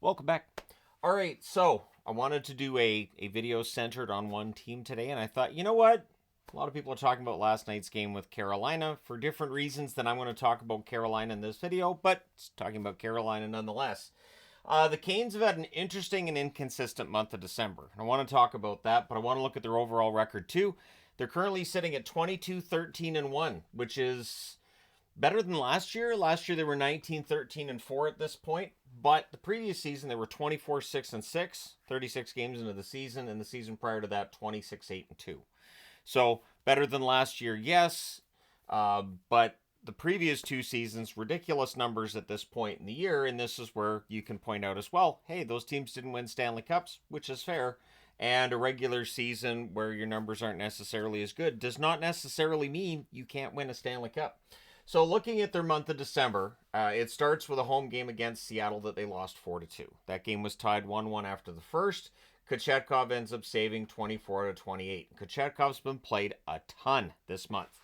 Welcome back. All right, so I wanted to do a video centered on one team today, and I thought, you know what? A lot of people are talking about last night's game with Carolina for different reasons than I want to talk about Carolina in this video, but it's talking about Carolina nonetheless. The Canes have had an interesting and inconsistent month of December. I want to talk about that, but I want to look at their overall record too. They're currently sitting at 22, 13, and 1, which is better than last year. Last year they were 19, 13, and 4 at this point. But the previous season they were 24, 6, and 6, 36 games into the season, and the season prior to that 26, 8, and 2. So better than last year, yes. But the previous two seasons, ridiculous numbers at this point in the year, and this is where you can point out as well, hey, those teams didn't win Stanley Cups, which is fair, and a regular season where your numbers aren't necessarily as good does not necessarily mean you can't win a Stanley Cup. So looking at their month of December, it starts with a home game against Seattle that they lost 4-2. That game was tied 1-1 after the first. Kochetkov ends up saving 24 out of 28. Kochetkov's been played a ton this month.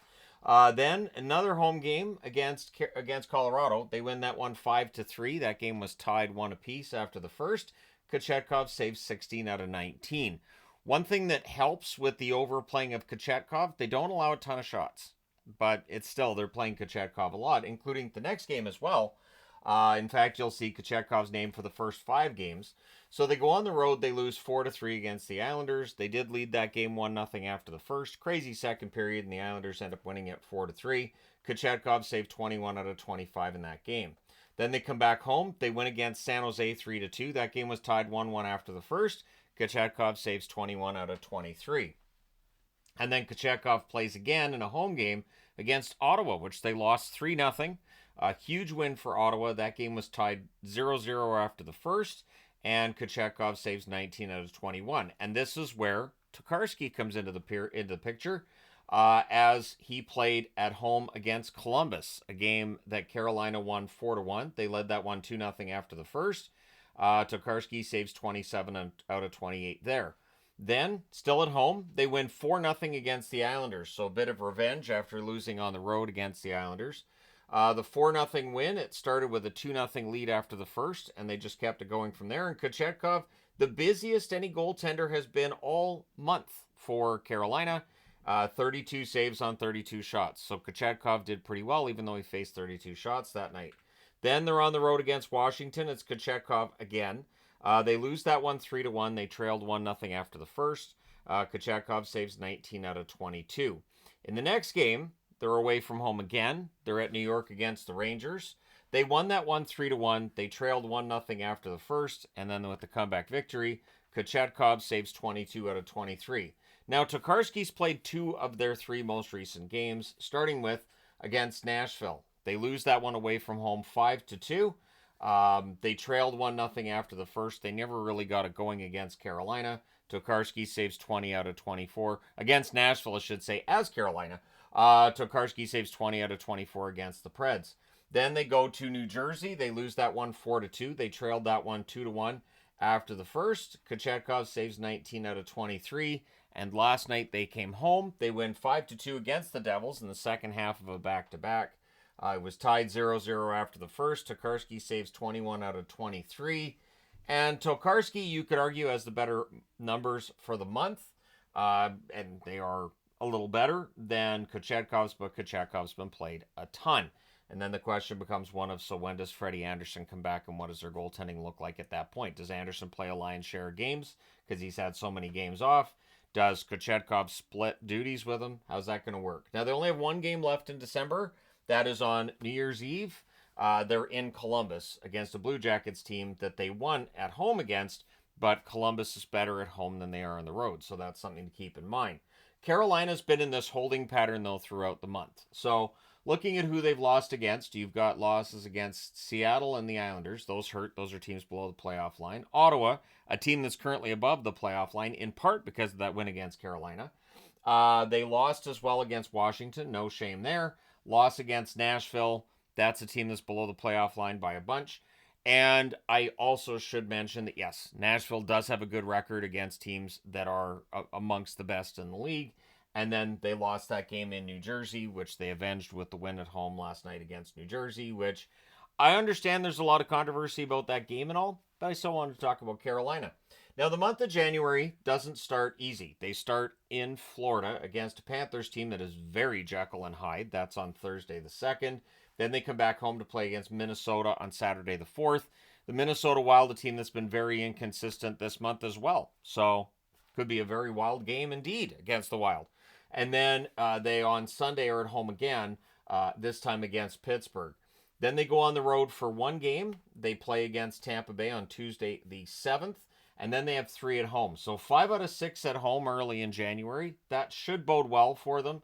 Then another home game against Colorado. They win that one 5-3. That game was tied one apiece after the first. Kochetkov saves 16 out of 19. One thing that helps with the overplaying of Kochetkov, they don't allow a ton of shots, but it's still, they're playing Kochetkov a lot, including the next game as well. In fact, you'll see Kochetkov's name for the first 5 games. So they go on the road. They lose 4-3 against the Islanders. They did lead that game 1-0 after the first. Crazy second period, and the Islanders end up winning it 4-3. Kochetkov saved 21 out of 25 in that game. Then they come back home. They win against San Jose 3-2. That game was tied 1-1 after the first. Kochetkov saves 21 out of 23. And then Kochetkov plays again in a home game against Ottawa, which they lost 3-0. A huge win for Ottawa. That game was tied 0-0 after the first, and Kochetkov saves 19 out of 21. And this is where Tokarski comes into the picture, as he played at home against Columbus, a game that Carolina won 4-1. They led that one 2-0 after the first. Tokarski saves 27 out of 28 there. Then, still at home, they win 4-0 against the Islanders. So a bit of revenge after losing on the road against the Islanders. The 4-0 win, it started with a 2-0 lead after the first, and they just kept it going from there. And Kochetkov, the busiest any goaltender has been all month for Carolina. 32 saves on 32 shots. So Kochetkov did pretty well, even though he faced 32 shots that night. Then they're on the road against Washington. It's Kochetkov again. They lose that one 3-1. They trailed 1-0 after the first. Kochetkov saves 19 out of 22. In the next game, they're away from home again. They're at New York against the Rangers. They won that one 3-1. They trailed 1-0 after the first, and then with the comeback victory, Kochetkov saves 22 out of 23. Now, Tokarski's played 2 of their 3 most recent games, starting with against Nashville. They lose that one away from home 5-2. They trailed 1-0 after the first. They never really got it going against Carolina. Tokarski saves 20 out of 24. Against Nashville, I should say, as Carolina. Tokarski saves 20 out of 24 against the Preds. Then they go to New Jersey. They lose that one 4-2. They trailed that one 2-1 after the first. Kochetkov saves 19 out of 23. And last night they came home. They win 5-2 against the Devils in the second half of a back-to-back. It was tied 0-0 after the first. Tokarski saves 21 out of 23. And Tokarski, you could argue, has the better numbers for the month. And they are a little better than Kochetkov's, but Kochetkov's been played a ton. And then the question becomes one of, so when does Freddie Anderson come back, and what does their goaltending look like at that point? Does Anderson play a lion's share of games because he's had so many games off? Does Kochetkov split duties with him? How's that going to work? Now, they only have one game left in December. That is on New Year's Eve. They're in Columbus against a Blue Jackets team that they won at home against, but Columbus is better at home than they are on the road, so that's something to keep in mind. Carolina's been in this holding pattern, though, throughout the month. So looking at who they've lost against, you've got losses against Seattle and the Islanders. Those hurt. Those are teams below the playoff line. Ottawa, a team that's currently above the playoff line, in part because of that win against Carolina. They lost as well against Washington. No shame there. Loss against Nashville. That's a team that's below the playoff line by a bunch. And I also should mention that, yes, Nashville does have a good record against teams that are amongst the best in the league. And then they lost that game in New Jersey, which they avenged with the win at home last night against New Jersey, which I understand there's a lot of controversy about that game and all. but I still wanted to talk about Carolina. Now, the month of January doesn't start easy. They start in Florida against a Panthers team that is very Jekyll and Hyde. That's on Thursday the 2nd. Then they come back home to play against Minnesota on Saturday the 4th. The Minnesota Wild, a team that's been very inconsistent this month as well. So, could be a very wild game indeed against the Wild. And then they on Sunday are at home again, this time against Pittsburgh. Then they go on the road for one game. They play against Tampa Bay on Tuesday the 7th. And then they have 3 at home. So 5 out of 6 at home early in January. That should bode well for them.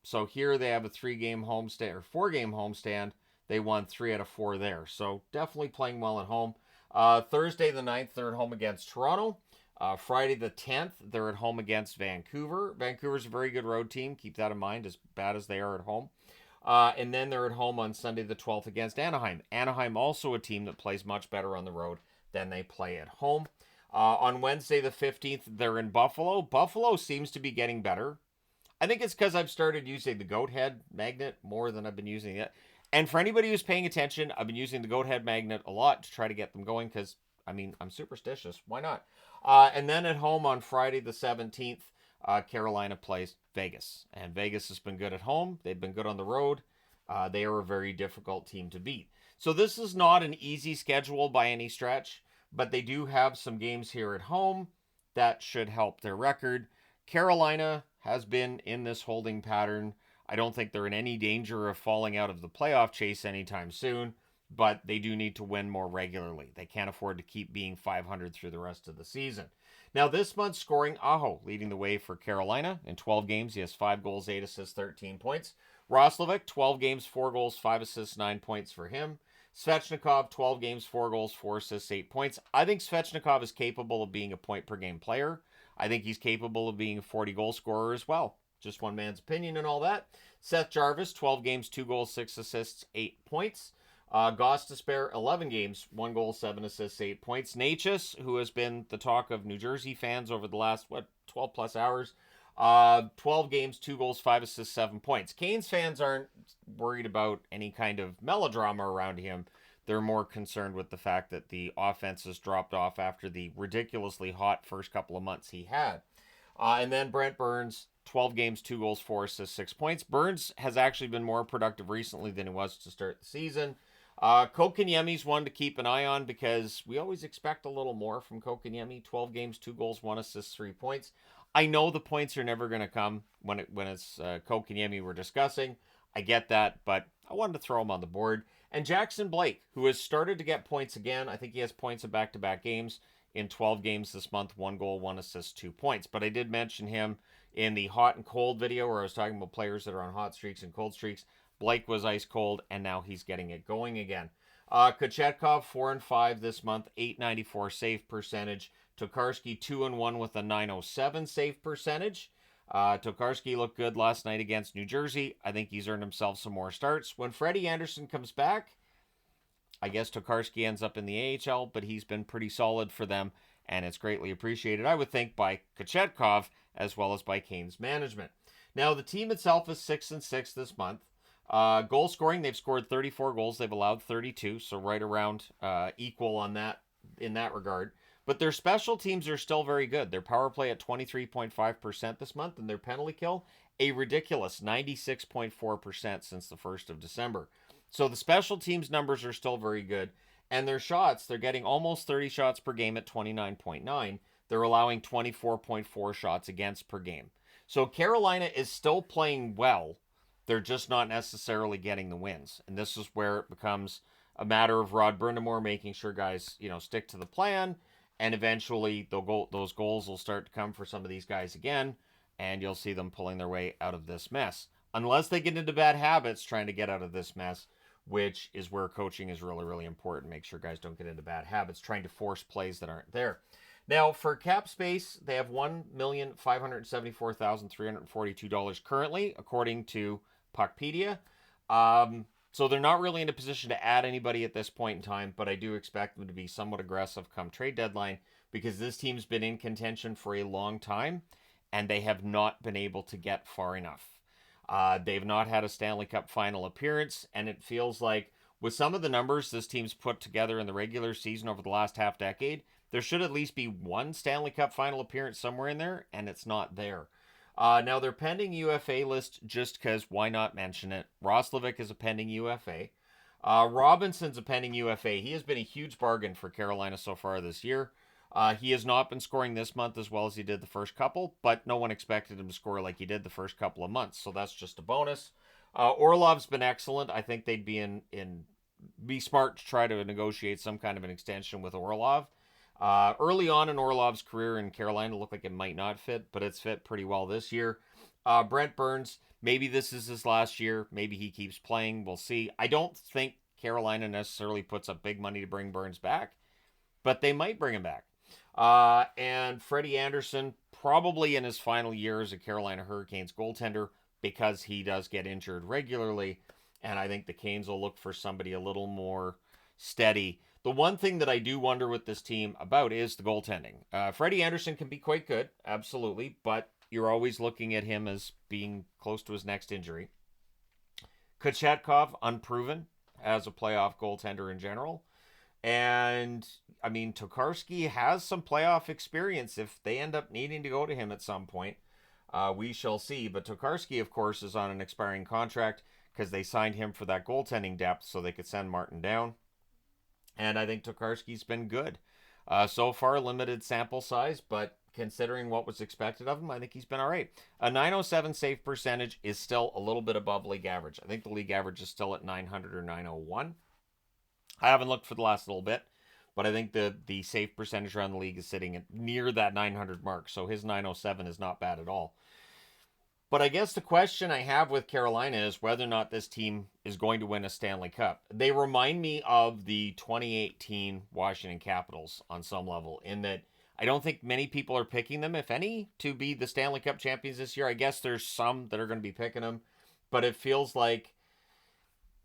So here they have a 3-game homestand or 4-game homestand. They won 3 out of 4 there. So definitely playing well at home. Thursday the 9th, they're at home against Toronto. Friday the 10th, they're at home against Vancouver. Vancouver's a very good road team. Keep that in mind, as bad as they are at home. And then they're at home on Sunday the 12th against Anaheim. Anaheim also a team that plays much better on the road than they play at home. On Wednesday the 15th, they're in Buffalo. Buffalo seems to be getting better. I think it's because I've started using the goat head magnet more than I've been using it. And for anybody who's paying attention, I've been using the goat head magnet a lot to try to get them going because, I mean, I'm superstitious. Why not? And then at home on Friday the 17th, Carolina plays Vegas. And Vegas has been good at home. They've been good on the road. They are a very difficult team to beat. So this is not an easy schedule by any stretch, but they do have some games here at home that should help their record. Carolina has been in this holding pattern. I don't think they're in any danger of falling out of the playoff chase anytime soon, but they do need to win more regularly. They can't afford to keep being 500 through the rest of the season. Now, this month's scoring, Aho leading the way for Carolina. In 12 games, he has 5 goals, 8 assists, 13 points. Roslovic, 12 games, 4 goals, 5 assists, 9 points for him. Svechnikov, 12 games, 4 goals, 4 assists, 8 points. I think Svechnikov is capable of being a point-per-game player. I think he's capable of being a 40-goal scorer as well. Just one man's opinion and all that. Seth Jarvis, 12 games, 2 goals, 6 assists, 8 points. Gostisbehere, 11 games, 1 goal, 7 assists, 8 points. Necas, who has been the talk of New Jersey fans over the last, 12-plus hours. 12 games, 2 goals, 5 assists, 7 points. Canes fans aren't worried about any kind of melodrama around him. They're more concerned with the fact that the offense has dropped off after the ridiculously hot first couple of months he had. And then Brent Burns, 12 games, 2 goals, 4 assists, 6 points. Burns has actually been more productive recently than he was to start the season. Kotkaniemi's one to keep an eye on because we always expect a little more from Kotkaniemi. 12 games, 2 goals, 1 assist, 3 points. I know the points are never going to come when it's Kotkaniemi we're discussing. I get that, but I wanted to throw him on the board. And Jackson Blake, who has started to get points again. I think he has points in back-to-back games. In 12 games this month, 1 goal, 1 assist, 2 points. But I did mention him in the hot and cold video where I was talking about players that are on hot streaks and cold streaks. Blake was ice cold, and now he's getting it going again. Kochetkov, 4-5 this month, 894 save percentage. Tokarski, 2-1 with a 907 save percentage. Tokarski looked good last night against New Jersey. I think he's earned himself some more starts. When Freddie Anderson comes back, I guess Tokarski ends up in the AHL, but he's been pretty solid for them, and it's greatly appreciated, I would think, by Kochetkov as well as by Canes management. Now, the team itself is 6-6 this month. Goal scoring, they've scored 34 goals. They've allowed 32, so right around equal on that in that regard. But their special teams are still very good. Their power play at 23.5% this month, and their penalty kill, a ridiculous 96.4% since the 1st of December. So the special teams numbers are still very good. And their shots, they're getting almost 30 shots per game at 29.9. They're allowing 24.4 shots against per game. So Carolina is still playing well. They're just not necessarily getting the wins. And this is where it becomes a matter of Rod Brindamore making sure guys, stick to the plan. And eventually those goals will start to come for some of these guys again. And you'll see them pulling their way out of this mess. Unless they get into bad habits trying to get out of this mess, which is where coaching is really, really important. Make sure guys don't get into bad habits, trying to force plays that aren't there. Now, for cap space, they have $1,574,342 currently, according to Puckpedia. So they're not really in a position to add anybody at this point in time, but I do expect them to be somewhat aggressive come trade deadline because this team's been in contention for a long time, and they have not been able to get far enough. They've not had a Stanley Cup final appearance, and it feels like with some of the numbers this team's put together in the regular season over the last half decade, there should at least be one Stanley Cup final appearance somewhere in there, and it's not there. Now, they're pending UFA list just because why not mention it? Roslovic is a pending UFA. Robinson's a pending UFA. He has been a huge bargain for Carolina so far this year. He has not been scoring this month as well as he did the first couple, but no one expected him to score like he did the first couple of months, so that's just a bonus. Orlov's been excellent. I think they'd be smart to try to negotiate some kind of an extension with Orlov. Early on in Orlov's career in Carolina, it looked like it might not fit, but it's fit pretty well this year. Brent Burns, maybe this is his last year. Maybe he keeps playing. We'll see. I don't think Carolina necessarily puts up big money to bring Burns back, but they might bring him back. And Freddie Anderson, probably in his final year as a Carolina Hurricanes goaltender, because he does get injured regularly. And I think the Canes will look for somebody a little more steady. The one thing that I do wonder with this team about is the goaltending. Freddie Anderson can be quite good, absolutely, but you're always looking at him as being close to his next injury. Kochetkov, unproven as a playoff goaltender in general. And, I mean, Tokarski has some playoff experience if they end up needing to go to him at some point. We shall see. But Tokarski, of course, is on an expiring contract because they signed him for that goaltending depth so they could send Martin down. And I think Tokarski's been good. So far, limited sample size, but considering what was expected of him, I think he's been all right. A 907 save percentage is still a little bit above league average. I think the league average is still at 900 or 901. I haven't looked for the last little bit, but I think the save percentage around the league is sitting at near that 900 mark, so his 907 is not bad at all. But I guess the question I have with Carolina is whether or not this team is going to win a Stanley Cup. They remind me of the 2018 Washington Capitals on some level, in that I don't think many people are picking them, if any, to be the Stanley Cup champions this year. I guess there's some that are going to be picking them, but it feels like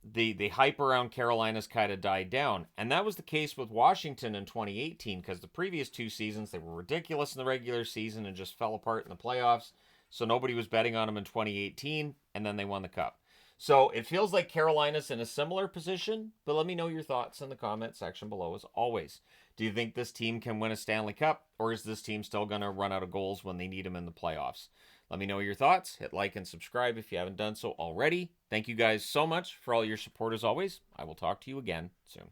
the hype around Carolina's kind of died down. And that was the case with Washington in 2018, because the previous two seasons, they were ridiculous in the regular season and just fell apart in the playoffs. So nobody was betting on them in 2018, and then they won the Cup. So it feels like Carolina's in a similar position, but let me know your thoughts in the comment section below as always. Do you think this team can win a Stanley Cup, or is this team still going to run out of goals when they need them in the playoffs? Let me know your thoughts. Hit like and subscribe if you haven't done so already. Thank you guys so much for all your support as always. I will talk to you again soon.